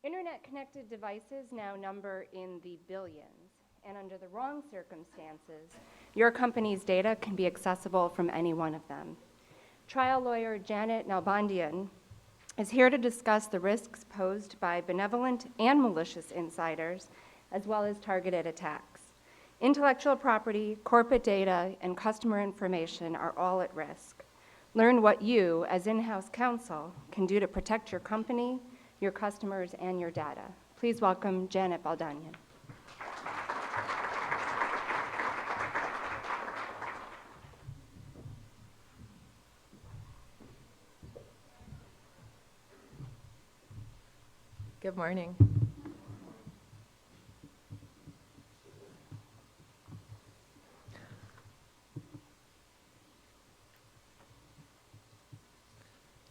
Internet-connected devices now number in the billions, and under the wrong circumstances, your company's data can be accessible from any one of them. Trial lawyer Janet Nalbandyan is here to discuss the risks posed by benevolent and malicious insiders, as well as targeted attacks. Intellectual property, corporate data, and customer information are all at risk. Learn what you, as in-house counsel, can do to protect your company, your customers, and your data. Please welcome Janet Nalbandyan. Good morning.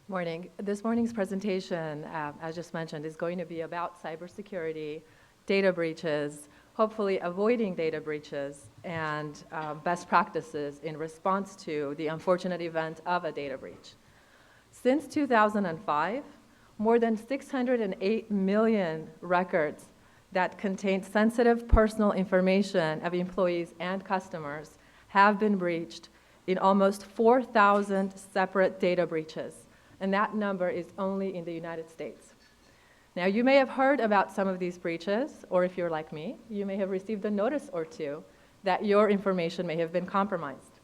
Morning. This morning's presentation, as just mentioned, is going to be about cybersecurity, data breaches, hopefully avoiding data breaches, and best practices in response to the unfortunate event of a data breach. Since 2005, more than 608 million records that contain sensitive personal information of employees and customers have been breached in almost 4,000 separate data breaches. And that number is only in the United States. Now, you may have heard about some of these breaches, or if you're like me, you may have received a notice or two that your information may have been compromised.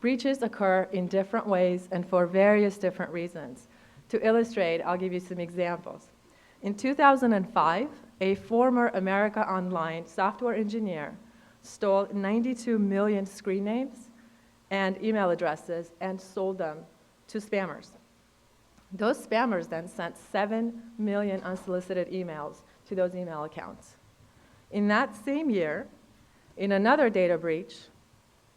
Breaches occur in different ways and for various different reasons. To illustrate, I'll give you some examples. In 2005, a former America Online software engineer stole 92 million screen names and email addresses and sold them to spammers. Those spammers then sent 7 million unsolicited emails to those email accounts. In that same year, in another data breach,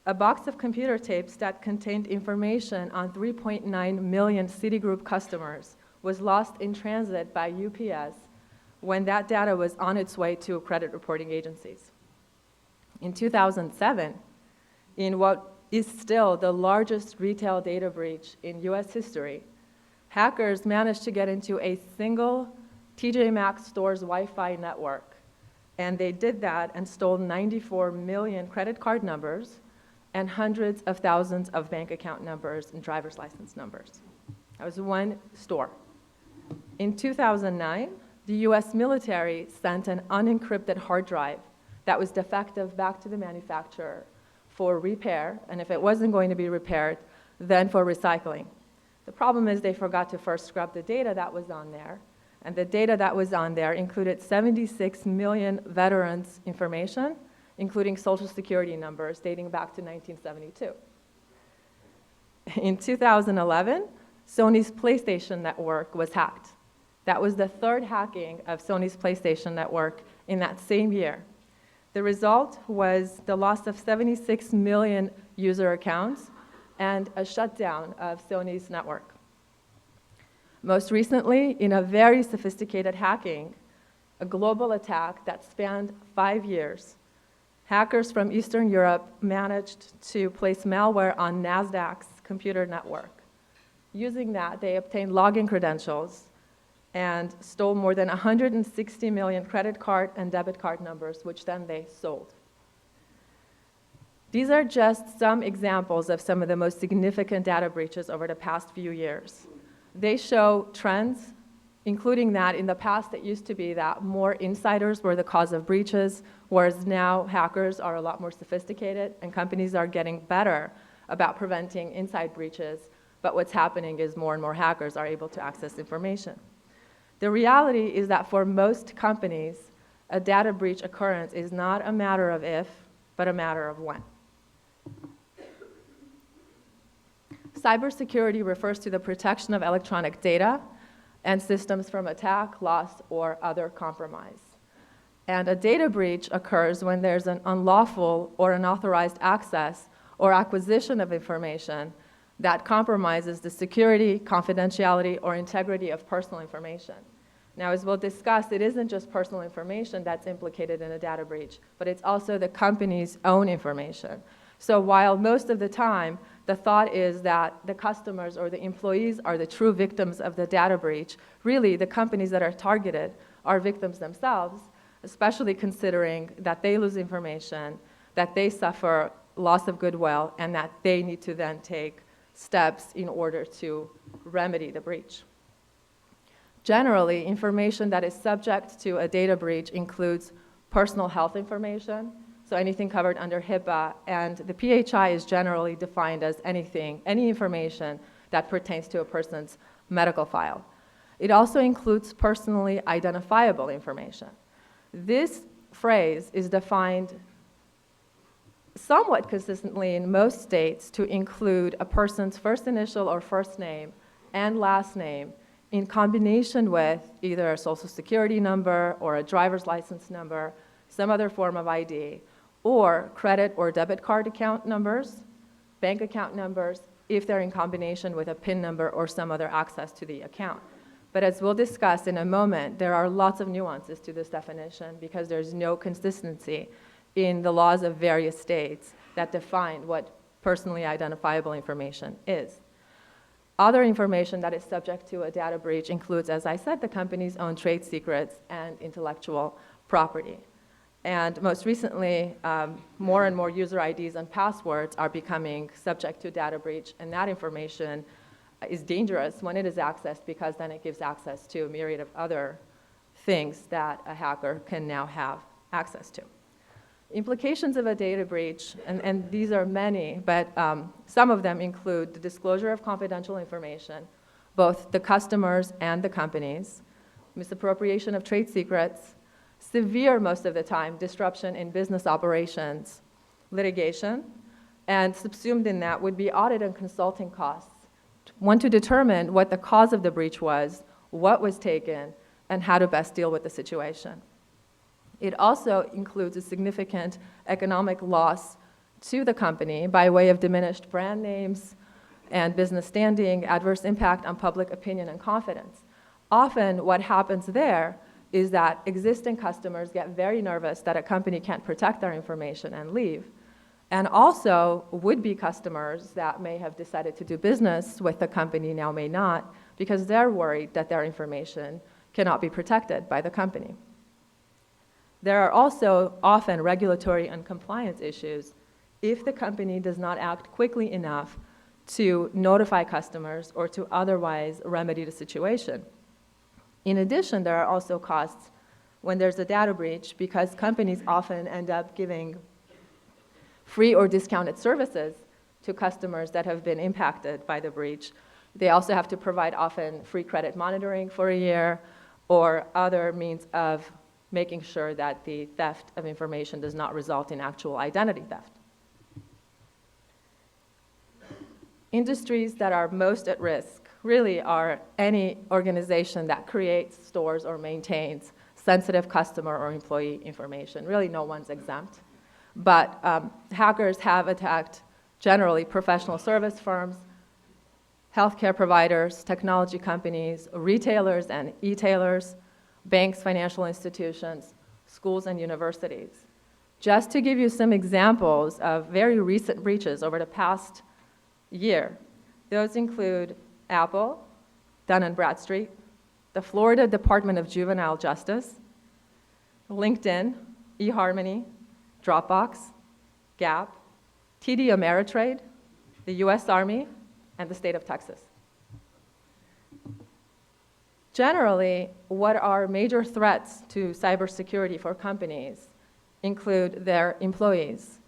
a box of computer tapes that contained information on 3.9 million Citigroup customers was lost in transit by UPS when that data was on its way to credit reporting agencies. In 2007, in what is still the largest retail data breach in US history, hackers managed to get into a single TJ Maxx store's Wi-Fi network. And they did that and stole 94 million credit card numbers and hundreds of thousands of bank account numbers and driver's license numbers. That was one store. In 2009, the US military sent an unencrypted hard drive that was defective back to the manufacturer for repair, and if it wasn't going to be repaired, then for recycling. The problem is they forgot to first scrub the data that was on there, and the data that was on there included 76 million veterans' information, including social security numbers dating back to 1972. In 2011, Sony's PlayStation network was hacked. That was the third hacking of Sony's PlayStation network in that same year. The result was the loss of 76 million user accounts and a shutdown of Sony's network. Most recently, in a very sophisticated hacking, a global attack that spanned 5 years, hackers from Eastern Europe managed to place malware on NASDAQ's computer network. Using that, they obtained login credentials and stole more than 160 million credit card and debit card numbers, which then they sold. These are just some examples of some of the most significant data breaches over the past few years. They show trends, including that in the past it used to be that more insiders were the cause of breaches, whereas now hackers are a lot more sophisticated and companies are getting better about preventing inside breaches, but what's happening is more and more hackers are able to access information. The reality is that for most companies, a data breach occurrence is not a matter of if, but a matter of when. Cybersecurity refers to the protection of electronic data and systems from attack, loss, or other compromise. And a data breach occurs when there's an unlawful or unauthorized access or acquisition of information that compromises the security, confidentiality, or integrity of personal information. Now, as we'll discuss, it isn't just personal information that's implicated in a data breach, but it's also the company's own information. So while most of the time the thought is that the customers or the employees are the true victims of the data breach, really the companies that are targeted are victims themselves, especially considering that they lose information, that they suffer loss of goodwill, and that they need to then take steps in order to remedy the breach. Generally, information that is subject to a data breach includes personal health information, so anything covered under HIPAA, and the PHI is generally defined as anything, any information that pertains to a person's medical file. It also includes personally identifiable information. This phrase is defined somewhat consistently in most states to include a person's first initial or first name and last name in combination with either a social security number or a driver's license number, some other form of ID, or credit or debit card account numbers, bank account numbers, if they're in combination with a PIN number or some other access to the account. But as we'll discuss in a moment, there are lots of nuances to this definition because there's no consistency in the laws of various states that define what personally identifiable information is. Other information that is subject to a data breach includes, as I said, the company's own trade secrets and intellectual property. And most recently, more and more user IDs and passwords are becoming subject to data breach, and that information is dangerous when it is accessed because then it gives access to a myriad of other things that a hacker can now have access to. Implications of a data breach, and these are many, but some of them include the disclosure of confidential information, both the customers and the companies, misappropriation of trade secrets, severe, most of the time, disruption in business operations, litigation, and subsumed in that would be audit and consulting costs. One, to determine what the cause of the breach was, what was taken, and how to best deal with the situation. It also includes a significant economic loss to the company by way of diminished brand names and business standing, adverse impact on public opinion and confidence. Often what happens there is that existing customers get very nervous that a company can't protect their information and leave. And also would-be customers that may have decided to do business with the company now may not because they're worried that their information cannot be protected by the company. There are also often regulatory and compliance issues if the company does not act quickly enough to notify customers or to otherwise remedy the situation. In addition, there are also costs when there's a data breach because companies often end up giving free or discounted services to customers that have been impacted by the breach. They also have to provide often free credit monitoring for a year or other means of making sure that the theft of information does not result in actual identity theft. Industries that are most at risk really are any organization that creates, stores, or maintains sensitive customer or employee information. Really, no one's exempt. But hackers have attacked generally professional service firms, healthcare providers, technology companies, retailers and e-tailers, banks, financial institutions, schools, and universities. Just to give you some examples of very recent breaches over the past year, those include Apple, Dun & Bradstreet, the Florida Department of Juvenile Justice, LinkedIn, eHarmony, Dropbox, Gap, TD Ameritrade, the US Army, and the state of Texas. Generally, what are major threats to cybersecurity for companies include their employees.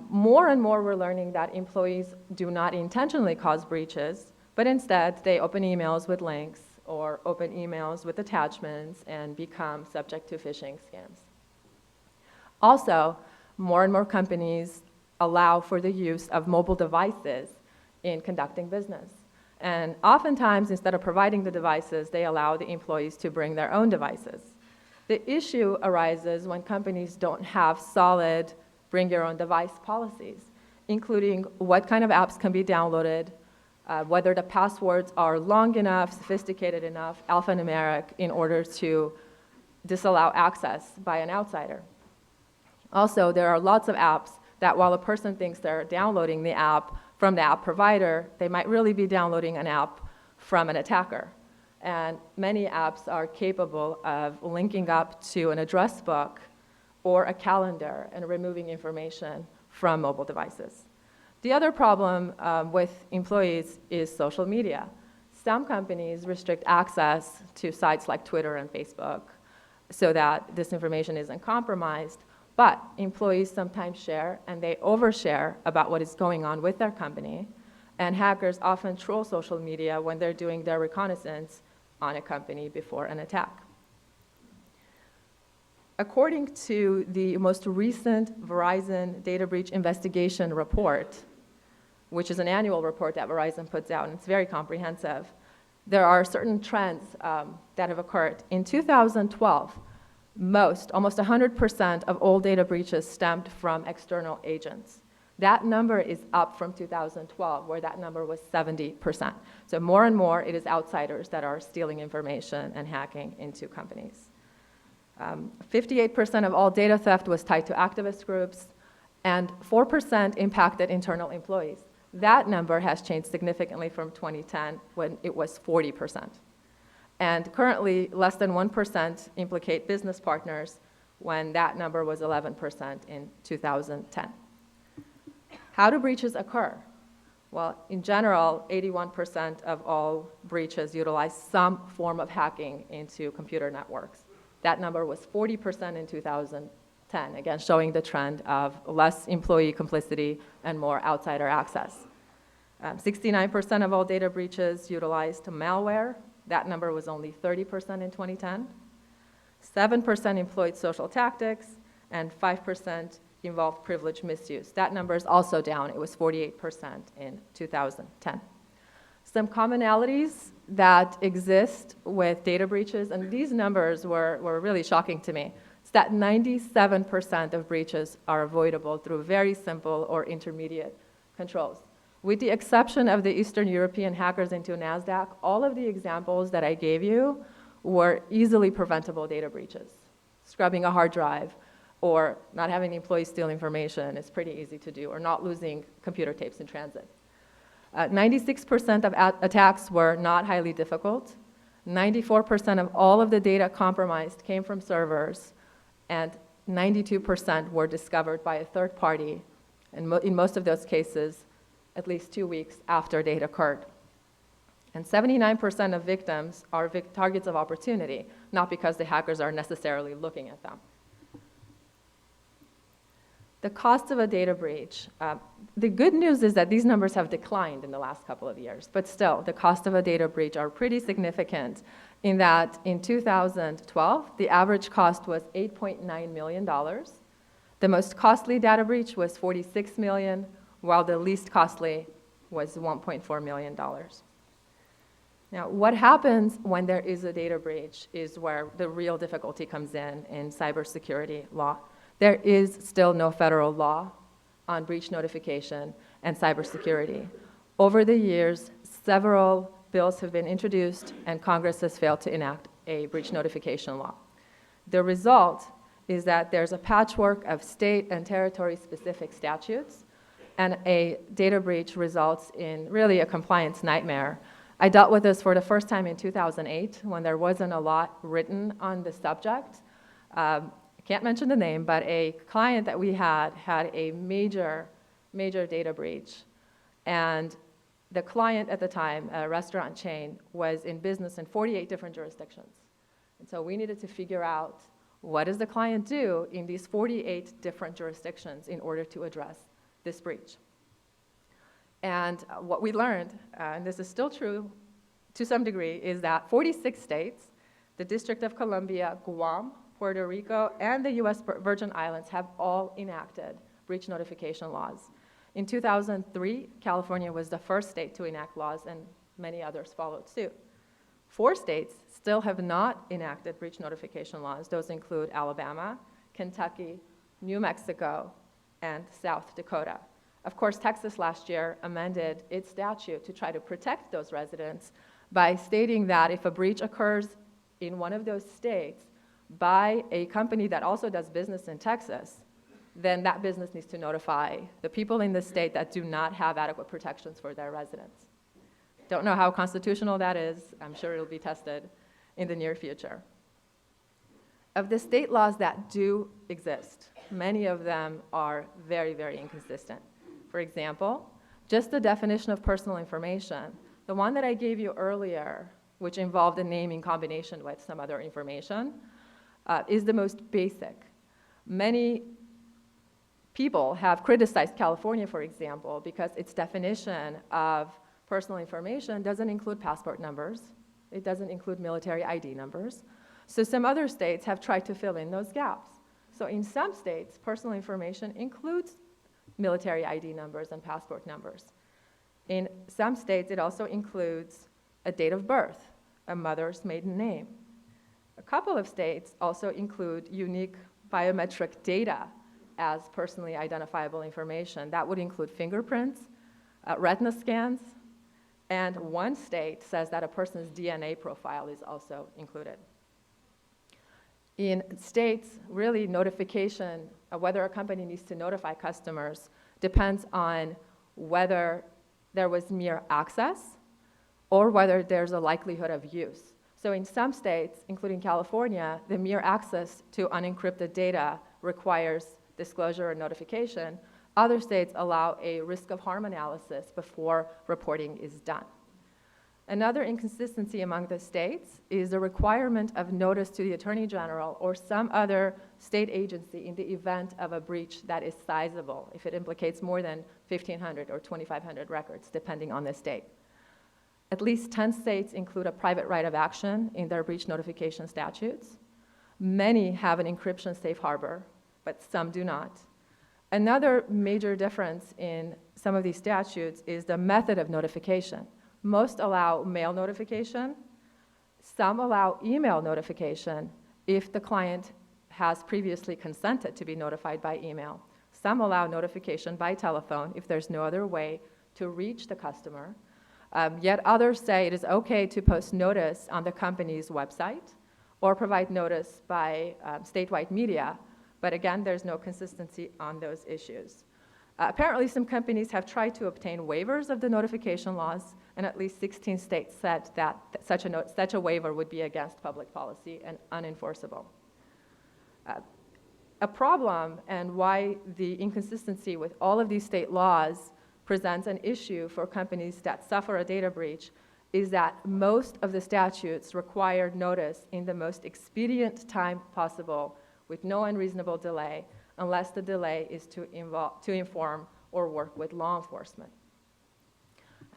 More and more we're learning that employees do not intentionally cause breaches, but instead they open emails with links or open emails with attachments and become subject to phishing scams. Also, more and more companies allow for the use of mobile devices in conducting business. And oftentimes, instead of providing the devices, they allow the employees to bring their own devices. The issue arises when companies don't have solid bring your own device policies, including what kind of apps can be downloaded, whether the passwords are long enough, sophisticated enough, alphanumeric in order to disallow access by an outsider. Also, there are lots of apps that while a person thinks they're downloading the app from the app provider, they might really be downloading an app from an attacker. And many apps are capable of linking up to an address book or a calendar and removing information from mobile devices. The other problem with employees is social media. Some companies restrict access to sites like Twitter and Facebook so that this information isn't compromised, but employees sometimes share and they overshare about what is going on with their company, and hackers often troll social media when they're doing their reconnaissance on a company before an attack. According to the most recent Verizon data breach investigation report, which is an annual report that Verizon puts out, and it's very comprehensive, there are certain trends that have occurred. In 2012, almost 100% of all data breaches stemmed from external agents. That number is up from 2012, where that number was 70%. So more and more, it is outsiders that are stealing information and hacking into companies. 58% of all data theft was tied to activist groups, and 4% impacted internal employees. That number has changed significantly from 2010, when it was 40%. And currently, less than 1% implicate business partners, when that number was 11% in 2010. How do breaches occur? Well, in general, 81% of all breaches utilize some form of hacking into computer networks. That number was 40% in 2010, again, showing the trend of less employee complicity and more outsider access. 69% of all data breaches utilized malware. That number was only 30% in 2010. 7% employed social tactics, and 5% involved privilege misuse. That number is also down. It was 48% in 2010. Some commonalities that exist with data breaches, and these numbers were really shocking to me. It's that 97% of breaches are avoidable through very simple or intermediate controls. With the exception of the Eastern European hackers into NASDAQ, all of the examples that I gave you were easily preventable data breaches. Scrubbing a hard drive, or not having the employees steal information is pretty easy to do, or not losing computer tapes in transit. 96% of attacks were not highly difficult. 94% of all of the data compromised came from servers, and 92% were discovered by a third party, and in most of those cases, at least 2 weeks after data occurred. And 79% of victims are targets of opportunity, not because the hackers are necessarily looking at them. The cost of a data breach. The good news is that these numbers have declined in the last couple of years, but still, the cost of a data breach are pretty significant in that in 2012, the average cost was $8.9 million. The most costly data breach was $46 million, while the least costly was $1.4 million. Now, what happens when there is a data breach is where the real difficulty comes in cybersecurity law. There is still no federal law on breach notification and cybersecurity. Over the years, several bills have been introduced, and Congress has failed to enact a breach notification law. The result is that there's a patchwork of state and territory-specific statutes, and a data breach results in really a compliance nightmare. I dealt with this for the first time in 2008, when there wasn't a lot written on the subject. I can't mention the name, but a client that we had a major data breach. And the client at the time, a restaurant chain, was in business in 48 different jurisdictions. And so we needed to figure out, what does the client do in these 48 different jurisdictions in order to address this breach? And what we learned, and this is still true to some degree, is that 46 states, the District of Columbia, Guam, Puerto Rico, and the US Virgin Islands have all enacted breach notification laws. In 2003, California was the first state to enact laws, and many others followed suit. 4 states still have not enacted breach notification laws. Those include Alabama, Kentucky, New Mexico, and South Dakota. Of course, Texas last year amended its statute to try to protect those residents by stating that if a breach occurs in one of those states by a company that also does business in Texas, then that business needs to notify the people in the state that do not have adequate protections for their residents. Don't know how constitutional that is. I'm sure it'll be tested in the near future. Of the state laws that do exist, many of them are very, very inconsistent. For example, just the definition of personal information, the one that I gave you earlier, which involved a name in combination with some other information, is the most basic. Many people have criticized California, for example, because its definition of personal information doesn't include passport numbers. It doesn't include military ID numbers. So some other states have tried to fill in those gaps. So in some states, personal information includes military ID numbers and passport numbers. In some states, it also includes a date of birth, a mother's maiden name. A couple of states also include unique biometric data as personally identifiable information. That would include fingerprints, retina scans, and one state says that a person's DNA profile is also included. In states, really notification of whether a company needs to notify customers depends on whether there was mere access or whether there's a likelihood of use. So in some states, including California, the mere access to unencrypted data requires disclosure or notification. Other states allow a risk of harm analysis before reporting is done. Another inconsistency among the states is the requirement of notice to the Attorney General or some other state agency in the event of a breach that is sizable, if it implicates more than 1,500 or 2,500 records, depending on the state. At least 10 states include a private right of action in their breach notification statutes. Many have an encryption safe harbor, but some do not. Another major difference in some of these statutes is the method of notification. Most allow mail notification. Some allow email notification if the client has previously consented to be notified by email. Some allow notification by telephone if there's no other way to reach the customer. Yet others say it is okay to post notice on the company's website or provide notice by statewide media. But again, there's no consistency on those issues. Apparently, some companies have tried to obtain waivers of the notification laws, and at least 16 states said that such a waiver would be against public policy and unenforceable. A problem, and why the inconsistency with all of these state laws presents an issue for companies that suffer a data breach, is that most of the statutes require notice in the most expedient time possible with no unreasonable delay, unless the delay is to inform or work with law enforcement.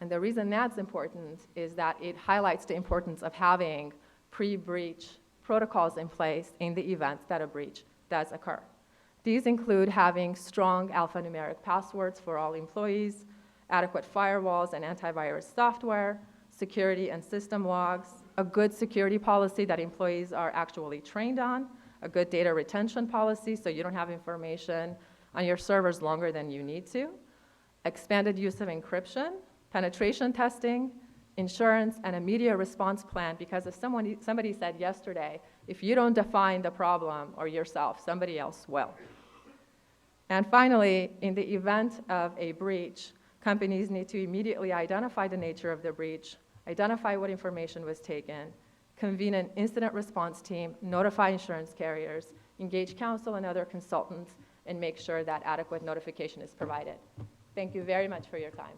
And the reason that's important is that it highlights the importance of having pre-breach protocols in place in the event that a breach does occur. These include having strong alphanumeric passwords for all employees, adequate firewalls and antivirus software, security and system logs, a good security policy that employees are actually trained on, a good data retention policy so you don't have information on your servers longer than you need to, expanded use of encryption, penetration testing, insurance, and a media response plan, because if somebody said yesterday, if you don't define the problem or yourself, somebody else will. And finally, in the event of a breach, companies need to immediately identify the nature of the breach, identify what information was taken, convene an incident response team, notify insurance carriers, engage counsel and other consultants, and make sure that adequate notification is provided. Thank you very much for your time.